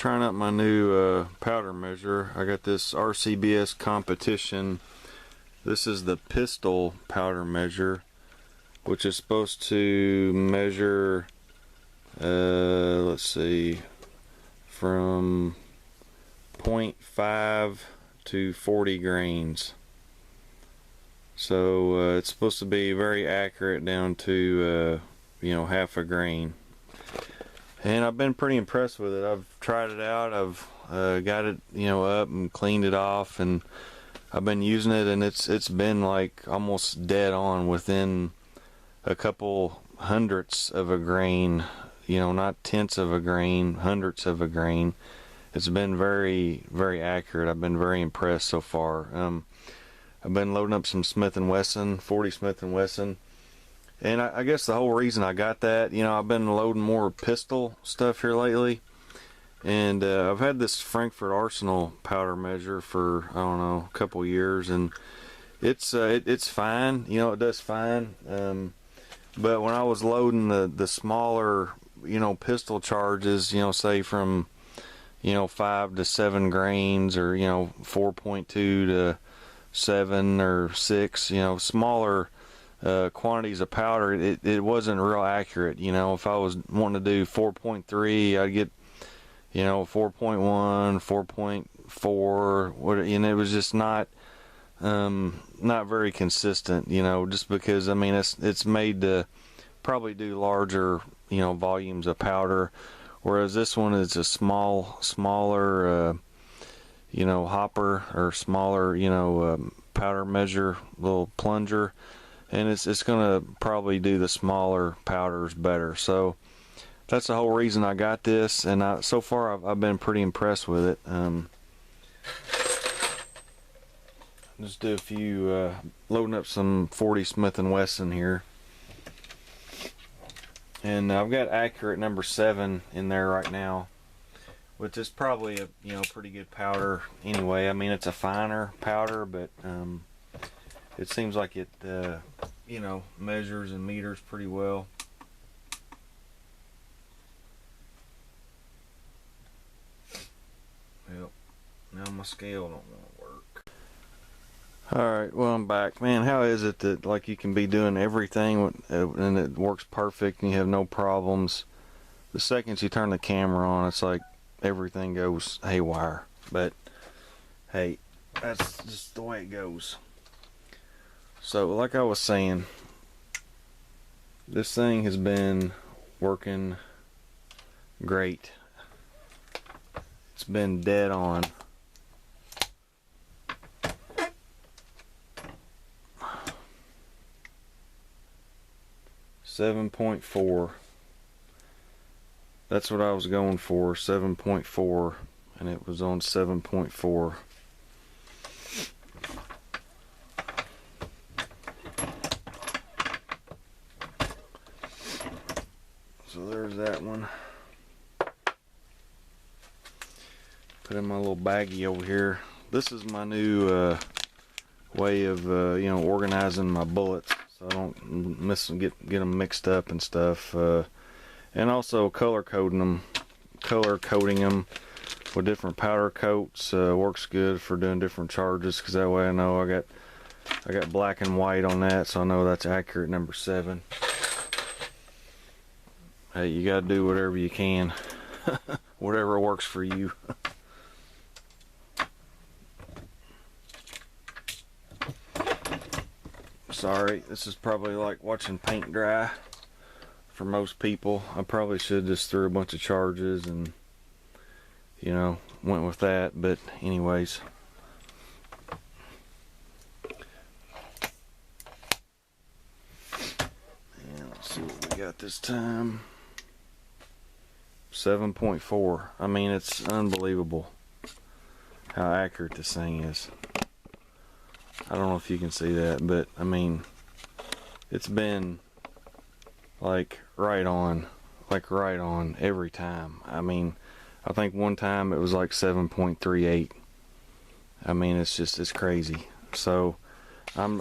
Trying out my new powder measure. I got this RCBS competition. This is the pistol powder measure, which is supposed to measure, let's see, from 0.5 to 40 grains. So it's supposed to be very accurate down to half a grain. And I've been pretty impressed with it. I've tried it out. I've got it up and cleaned it off, and I've been using it, and it's been like almost dead on, within a couple hundredths of a grain, not tenths of a grain, hundredths of a grain. It's been very, very accurate. I've been very impressed so far. I've been loading up some Smith & Wesson, 40 Smith & Wesson. And I guess the whole reason I got that, I've been loading more pistol stuff here lately. And I've had this Frankfurt Arsenal powder measure for, I don't know, a couple years. And it's fine. It does fine. But when I was loading the smaller, pistol charges, say from, 5 to 7 grains, or, 4.2 to 7 or 6, smaller quantities of powder, it wasn't real accurate. If I was wanting to do 4.3, I'd get 4.1, 4.4, and it was just not very consistent, just because it's made to probably do larger volumes of powder, whereas this one is a smaller hopper, or smaller powder measure, little plunger, and it's gonna probably do the smaller powders better. So that's the whole reason I got this, and so far I've been pretty impressed with it. Just do a few loading up some 40 Smith & Wesson here, and I've got accurate number 7 in there right now, which is probably a pretty good powder anyway. It's a finer powder, but it seems like it measures and meters pretty well. Well, now my scale don't want to work. Alright, well, I'm back. Man, how is it that you can be doing everything and it works perfect and you have no problems? The second you turn the camera on, it's like everything goes haywire. But hey, that's just the way it goes. So like I was saying, this thing has been working great. It's been dead on. .4. That's what I was going for, 7.4, and it was on 7.4. So there's that one. Put in my little baggie over here. This is my new way of organizing my bullets, so I don't get them mixed up and stuff. And also color coding them with different powder coats works good for doing different charges, because that way I know I got black and white on that, so I know that's accurate number 7. Hey, you gotta do whatever you can. Whatever works for you. Sorry, this is probably like watching paint dry for most people. I probably should just threw a bunch of charges and went with that, but anyways. And let's see what we got this time. 7.4. It's unbelievable how accurate this thing is. I don't know if you can see that, but it's been like right on every time. I think one time it was like 7.38. It's crazy. So I'm